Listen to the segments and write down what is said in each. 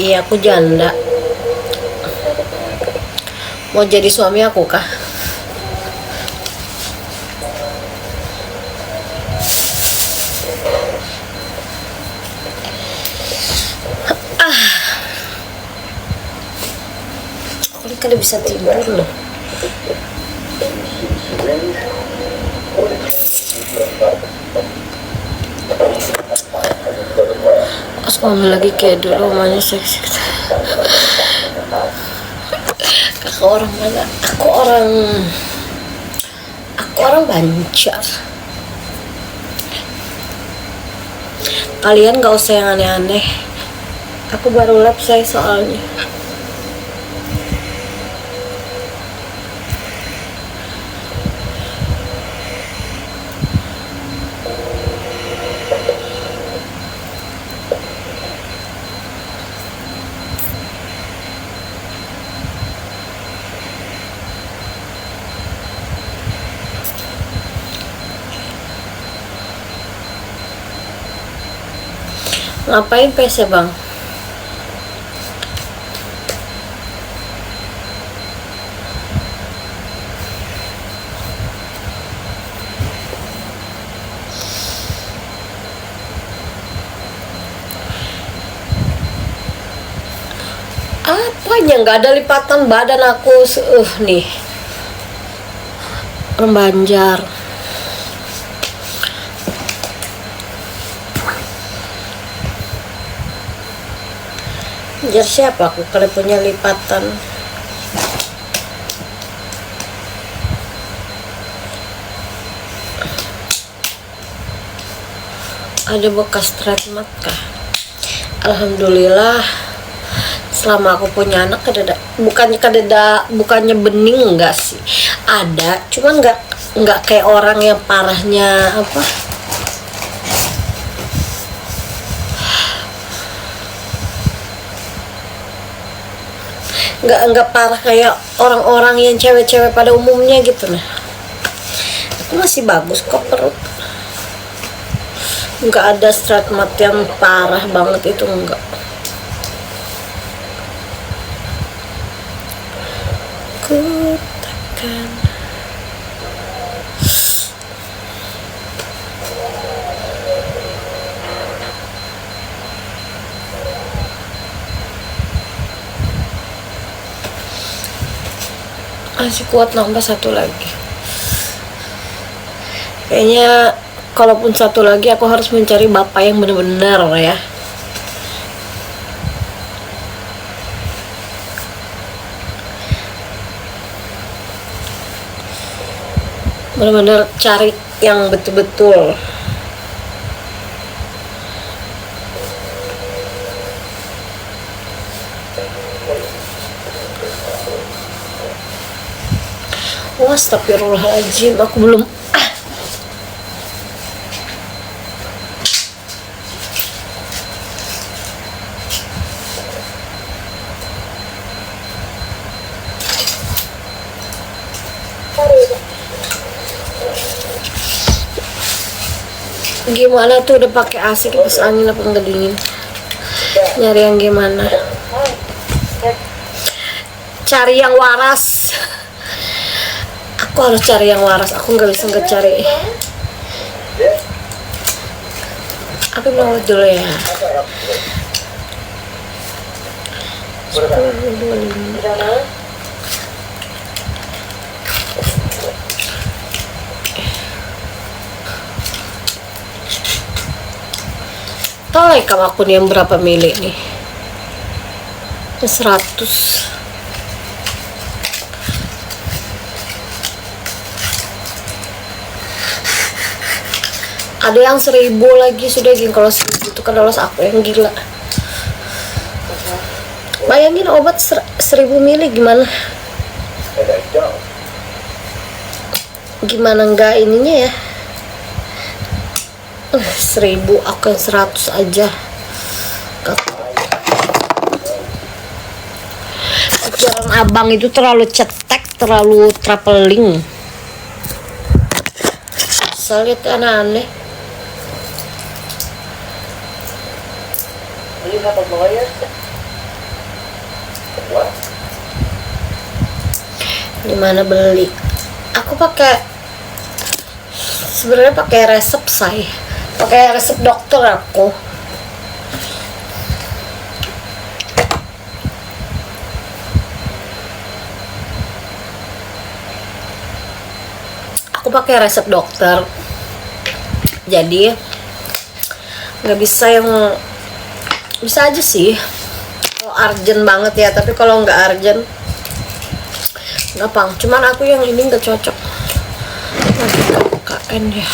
Iya, aku janda. Mau jadi suami aku kah? Aku kali bisa tidur loh. Suami lagi kayak dulu, mamanya seksi. Kakak orang mana? Aku orang Banjar. Kalian gak usah yang aneh-aneh. Aku baru lab saya soalnya. Ngapain PC bang? Apanya nggak ada lipatan badan aku nih orang Banjar. Banjar siapa aku kalau punya lipatan? Ada bekas treatment kah? Alhamdulillah. Selama aku punya anak bukannya bening, enggak sih, ada, cuman nggak kayak orang yang parahnya apa, nggak parah kayak orang-orang yang cewek-cewek pada umumnya gitu. Nah, aku masih bagus kok, perut nggak ada stratmat yang parah banget, itu enggak. Takkan masih kuat nambah satu lagi. Kayaknya kalaupun satu lagi aku harus mencari bapak yang benar-benar ya. Benar-benar cari yang betul-betul. Astagfirullahaladzim, aku belum gimana tuh, udah pakai AC kipas angin apa enggak dingin? Nyari yang gimana? Cari yang waras. Aku harus cari yang waras, aku nggak bisa nggak cari. Aku mau dulu ya. 10.25. Telekam akun yang berapa milik nih? 100. Ada yang 1000 lagi, sudah gini. Kalau 1000 itu kan lolos aku yang gila. Bayangin obat 1000 mili gimana? Gimana enggak ininya ya? 1000, aku yang 100 aja. Jalan abang itu terlalu cetek, terlalu traveling. Saya lihat aneh-aneh. Di mana beli? Aku sebenarnya pakai resep saya. Pakai resep dokter aku. Aku pakai resep dokter. Jadi nggak bisa yang bisa aja sih kalau urgent banget ya, tapi kalau nggak urgent gampang. Cuman aku yang ini nggak cocok lagi KKN ya.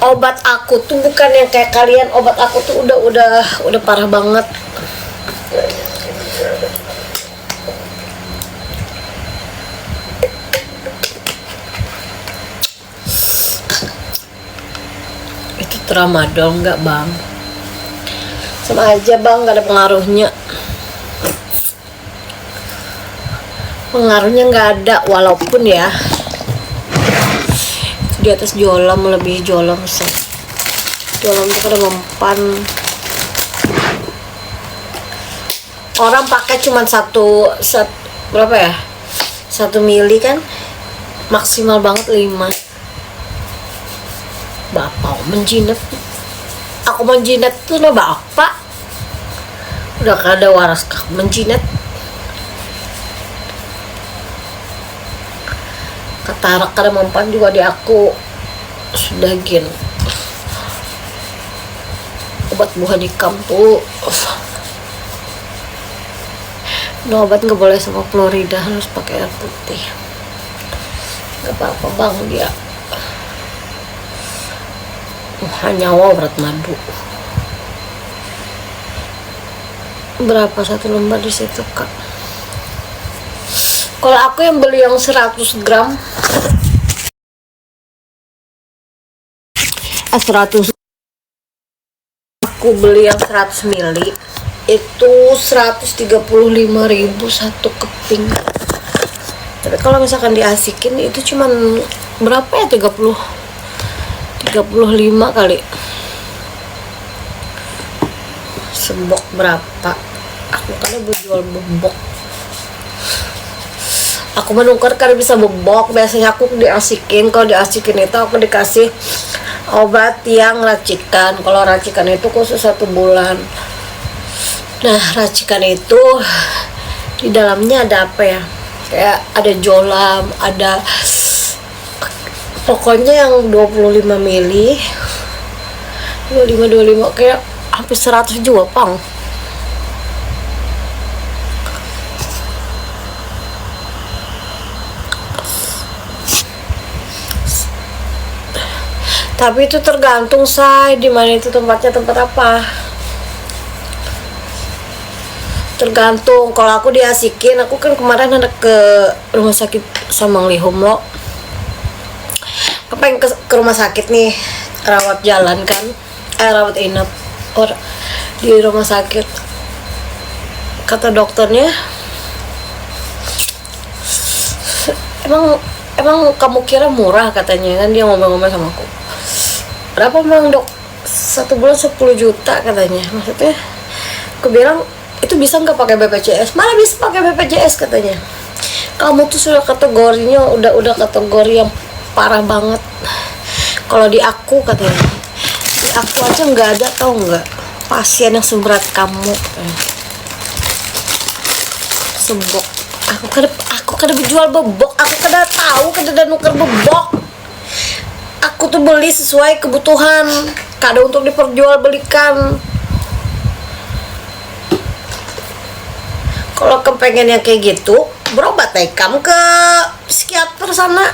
Obat aku tuh bukan yang kayak kalian. Obat aku tuh udah parah banget. Itu tramadol nggak bang? Sama aja bang, nggak ada pengaruhnya. Pengaruhnya nggak ada, walaupun ya di atas jolam, lebih jolam sih. Jolam itu pada mempan. Orang pakai cuman berapa ya? 1 mili kan, maksimal banget 5. Bapak menjinet. Aku menjinet tuh lo bapak. Udah kada waras kah menjinet. Katarak kada mempan juga di aku. Sudah gin. Obat buah di kampung. No, obat nggak boleh sama Florida, harus pakai air putih. Nggak apa-apa bang dia. Nyawa berat madu. Berapa satu lembar di situ kak? Kalau aku yang beli yang 100 gram 100, aku beli yang 100 mili itu 135.000 satu keping. Tapi kalau misalkan diasikin itu cuman berapa ya, 35 kali sebok berapa. Aku kan berjual bebok. Aku menukar karena bisa bebok. Biasanya aku diasikin. Kalau diasikin itu aku dikasih obat yang racikan. Kalau racikan itu khusus 1 bulan. Nah, racikan itu di dalamnya ada apa ya? Kayak ada jolam, ada pokoknya yang 25 mili 25 kayak hampir 100 juga pang. Tapi itu tergantung say di mana itu tempatnya, tempat apa. Tergantung. Kalau aku diasikin, aku kan kemarin ada ke rumah sakit Samanglihum lo. Kepengen ke rumah sakit nih, rawat jalan kan, rawat inap di rumah sakit. Kata dokternya, emang kamu kira murah katanya kan, dia ngomong-ngomong sama aku. Berapa bang dok? 1 bulan 10 juta katanya. Maksudnya aku bilang itu bisa nggak pakai BPJS? Malah bisa pakai BPJS katanya. Kamu tuh sudah kategorinya udah kategori yang parah banget. Kalau di aku katanya, di aku aja nggak ada, tau nggak, pasien yang seberat kamu. Sebok. Aku kada berjual bebok. Aku kada tahu, kada nuker bebok. Aku tuh beli sesuai kebutuhan, kada untuk diperjualbelikan. Kalau kepengen yang kayak gitu, berobat deh kamu ke psikiater sana.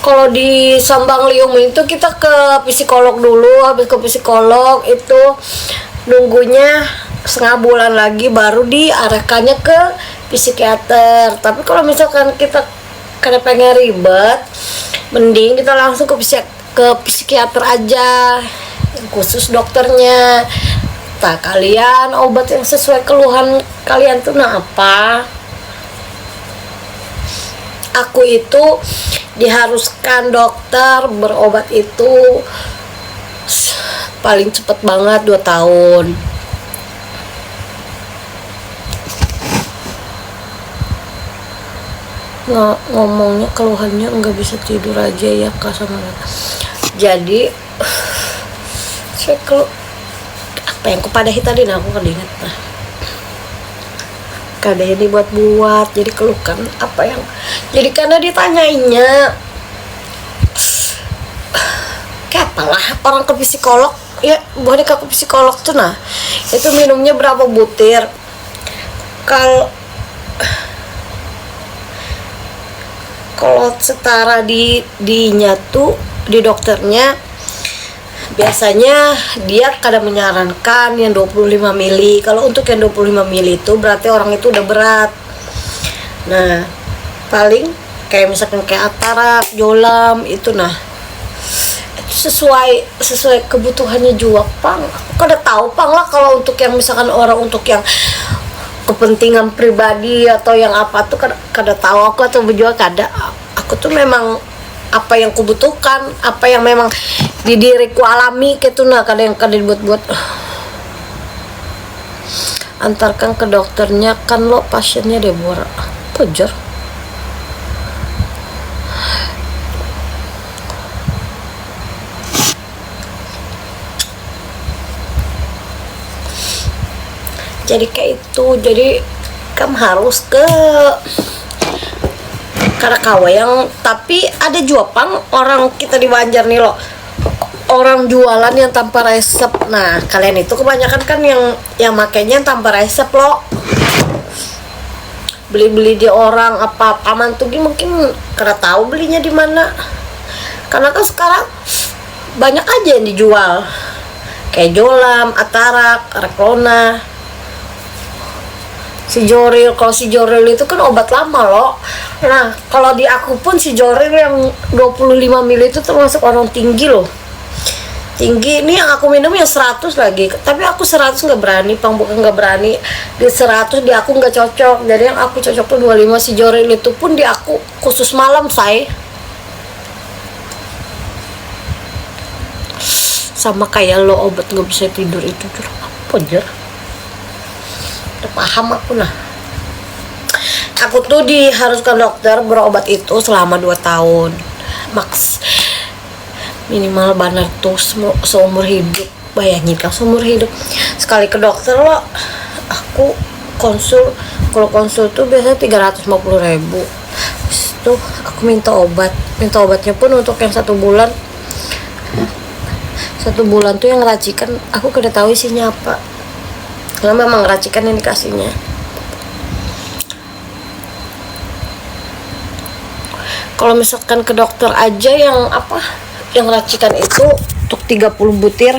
Kalau di Samanglihum itu kita ke psikolog dulu. Habis ke psikolog itu nunggunya setengah bulan lagi baru diarahkannya ke psikiater. Tapi kalau misalkan kita karena pengen ribet, mending kita langsung ke psikiater aja, khusus dokternya. Tak kalian obat yang sesuai keluhan kalian tuh apa? Aku itu diharuskan dokter berobat itu paling cepet banget 2 tahun. Ngomongnya keluhannya nggak bisa tidur aja ya Kak sama Nana. Jadi saya apa yang kupadahi tadi, nah aku kan ingat, nah kada ini buat jadi keluhkan apa yang jadi karena ditanyainnya kayak apalah orang ke psikolog ya, bukan ke psikolog tuh, nah itu minumnya berapa butir. Kalau setara dinya tuh di dokternya biasanya dia kadang menyarankan yang 25 mili. Kalau untuk yang 25 mili itu berarti orang itu udah berat. Nah, paling kayak misalkan kayak Atara, Jolam itu, nah itu sesuai kebutuhannya juga Pang. Aku kada tahu Pang lah kalau untuk yang misalkan orang untuk yang kepentingan pribadi atau yang apa tuh kada tahu aku, atau juga kada. Aku tuh memang apa yang kubutuhkan, apa yang memang di diriku alami gitu, nah kada yang kada dibuat-buat. Antarkan ke dokternya kan lo pasiennya Deborah Pujar. Jadi kayak itu, jadi kamu harus ke Karakawa yang, tapi ada juga Pang orang kita di Banjar nih loh, orang jualan yang tanpa resep. Nah kalian itu kebanyakan kan yang makainya tanpa resep loh, beli di orang apa aman tuh mungkin karena tahu belinya di mana, karena kan sekarang banyak aja yang dijual kayak Jolam, Atarak, Reklona, si Joril. Kalau si Joril itu kan obat lama loh. Nah kalau di aku pun si Joril yang 25 ml itu termasuk orang tinggi loh, tinggi. Ini yang aku minum yang 100 lagi, tapi aku 100 nggak berani Pang, bukan nggak berani, di 100 di aku nggak cocok. Jadi yang aku cocok tuh 25. Si Joril itu pun di aku khusus malam say, sama kayak lo obat nggak bisa tidur itu curang apa aja. Udah paham aku. Nah aku tuh diharuskan dokter berobat itu selama 2 tahun max, minimal benar tuh seumur hidup. Bayangin kan seumur hidup sekali ke dokter lo. Aku kalau konsul tuh biasanya 350.000. Tuh aku minta obatnya pun untuk yang 1 bulan. 1 bulan tuh yang ngeracikan aku kada tahu isinya apa, karena memang racikan yang dikasihnya. Kalau misalkan ke dokter aja yang apa, yang racikan itu untuk 30 butir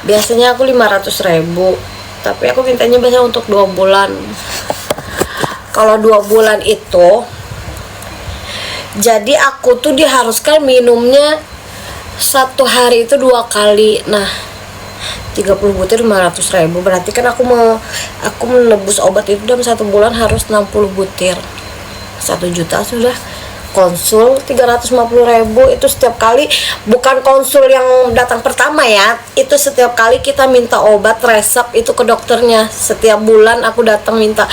biasanya aku 500.000, tapi aku mintanya biasanya untuk 2 bulan. Kalau 2 bulan itu jadi aku tuh diharuskan minumnya 1 hari itu 2 kali. Nah 30 butir 500.000 berarti kan aku menebus obat itu dalam 1 bulan harus 60 butir, 1 juta sudah. Konsul 350.000 itu setiap kali, bukan konsul yang datang pertama ya, itu setiap kali kita minta obat resep itu ke dokternya. Setiap bulan aku datang minta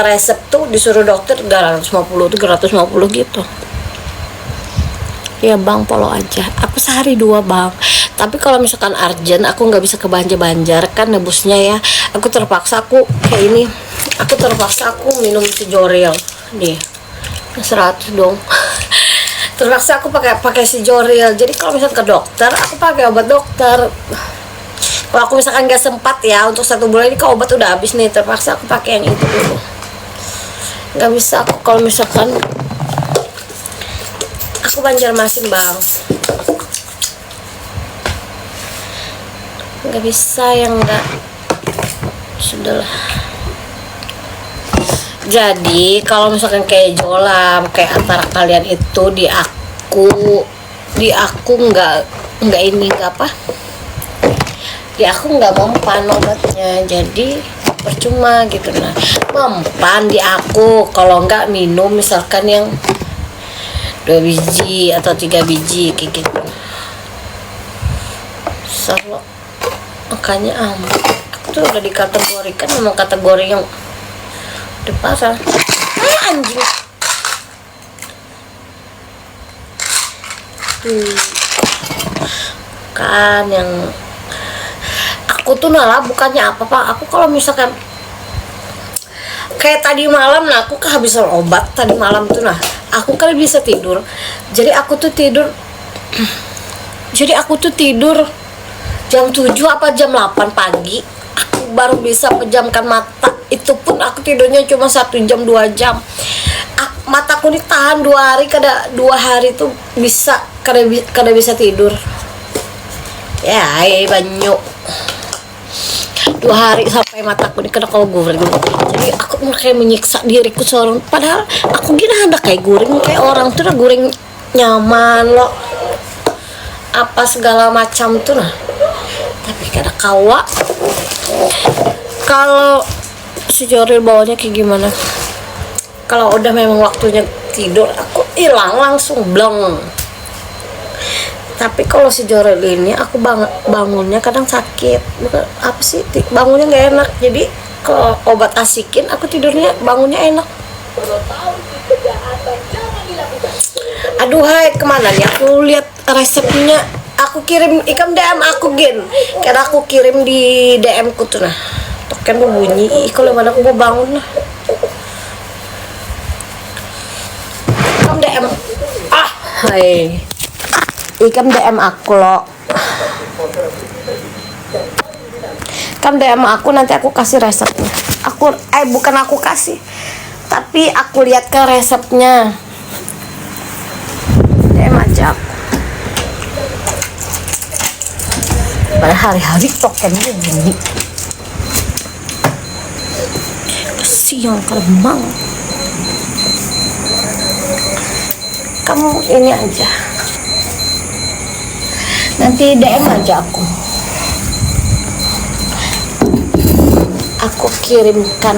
resep tuh disuruh dokter 350 gitu. Ya Bang polo aja, aku sehari 2 Bang. Tapi kalau misalkan urgent aku nggak bisa ke Banjar kan nebusnya ya, aku terpaksa aku kayak ini, aku minum si Joril nih 100 dong. Terpaksa aku pakai si Joril. Jadi kalau misalkan ke dokter aku pakai obat dokter. Kalau aku misalkan nggak sempat ya untuk 1 bulan ini, kalau obat udah habis nih, terpaksa aku pakai yang itu dulu. Nggak bisa aku kalau misalkan aku Banjarmasin Bang. nggak bisa yang nggak, sudahlah. Jadi kalau misalkan kayak Jolam, kayak antara kalian itu di aku nggak ini nggak apa, di aku nggak mempan obatnya, jadi percuma gitu. Nah, mempan di aku kalau nggak minum misalkan yang 2 biji atau 3 biji kayak gitu. Selalu makanya aku tuh udah dikategorikan memang kategori yang udah parah. Anjing. Kan yang aku tuh nalah bukannya apa Pak, aku kalau misalkan kayak tadi malam, nah aku kehabisan obat tadi malam tuh, nah aku kan bisa tidur, jadi aku tuh tidur jam 7 apa jam 8 pagi aku baru bisa pejamkan mata, itu pun aku tidurnya cuma 1 jam 2 jam. Mataku ini tahan 2 hari, kada 2 hari tuh bisa kada bisa tidur ya, banyak 2 hari sampai mataku ini kena kalau guring. Jadi aku kayak menyiksa diriku seorang, padahal aku gini hendak kayak guring kayak orang tuh, nah guring nyaman loh apa segala macam tuh, nah tapi kada kawa. Kalau si Joril bawanya kayak gimana, kalau udah memang waktunya tidur aku hilang langsung blong. Tapi kalau si Joril ini aku bangunnya kadang sakit, bukan apa sih, bangunnya nggak enak. Jadi kalau obat asikin aku tidurnya bangunnya enak. Aduh hai, kemana nih aku lihat resepnya, aku kirim ikam DM aku gen, karena aku kirim di DM ku tuh, nah token bunyi kalau mana aku mau bangun lah. Ikam DM hai, ikam DM aku lo, ikam DM aku, nanti aku kasih resepnya. Aku bukan aku kasih, tapi aku lihat ke resepnya. DM aja aku. Pada hari-hari tokennya bunyi, kasihan kelemang. Kamu ini aja, nanti DM aja aku kirimkan.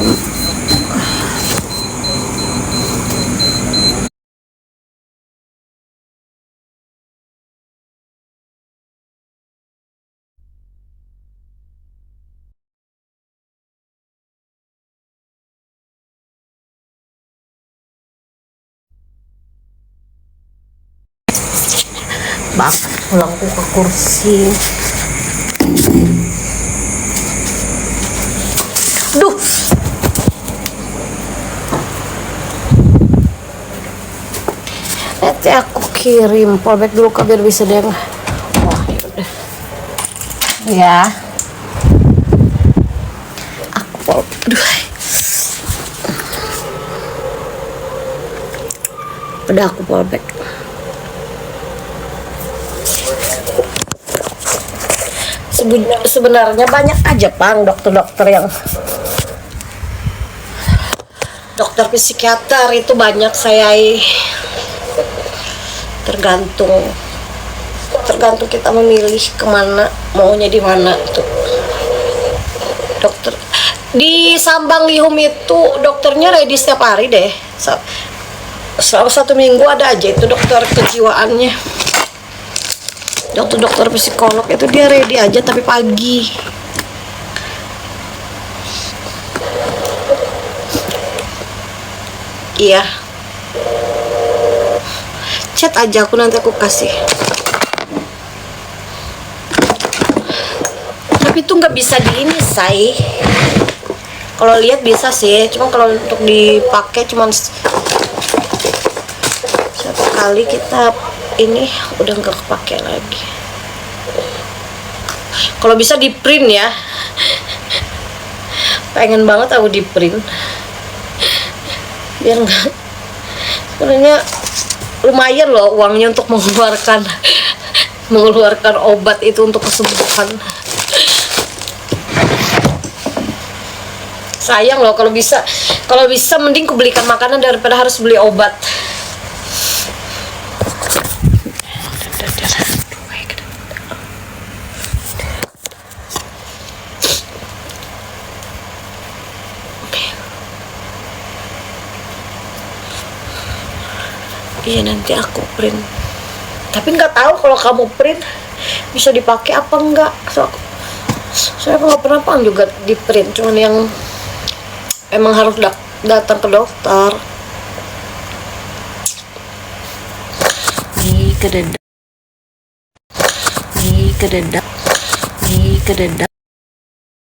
Bak, pulangku ke kursi. Duh. Nanti aku kirim fallback dulu biar bisa deh. Wah, yaudah. Ya. Aku aduh. Udah aku fallback. Sebenarnya banyak aja Pang dokter-dokter yang dokter psikiater itu banyak, saya tergantung kita memilih kemana, maunya di mana tuh. Dokter di Sambang Lihum itu dokternya ready setiap hari deh, selama 1 minggu ada aja itu dokter kejiwaannya. Dokter psikolog itu dia ready aja tapi pagi. Iya, chat aja aku, nanti aku kasih. Tapi itu nggak bisa di ini say, kalau lihat bisa sih, cuma kalau untuk dipakai cuman 1 kali kita ini udah nggak kepake lagi. Kalau bisa di print ya, pengen banget aku di print biar nggak, sebenarnya lumayan loh uangnya untuk mengeluarkan obat itu untuk kesembuhan. sayang loh. Kalau bisa mending ku belikan makanan daripada harus beli obat. Iya, nanti aku print. Tapi nggak tahu kalau kamu print bisa dipakai apa enggak. Saya nggak pernah pang juga di print, cuman yang emang harus datang ke dokter. Nih kededak, nih kededak, nih kededak.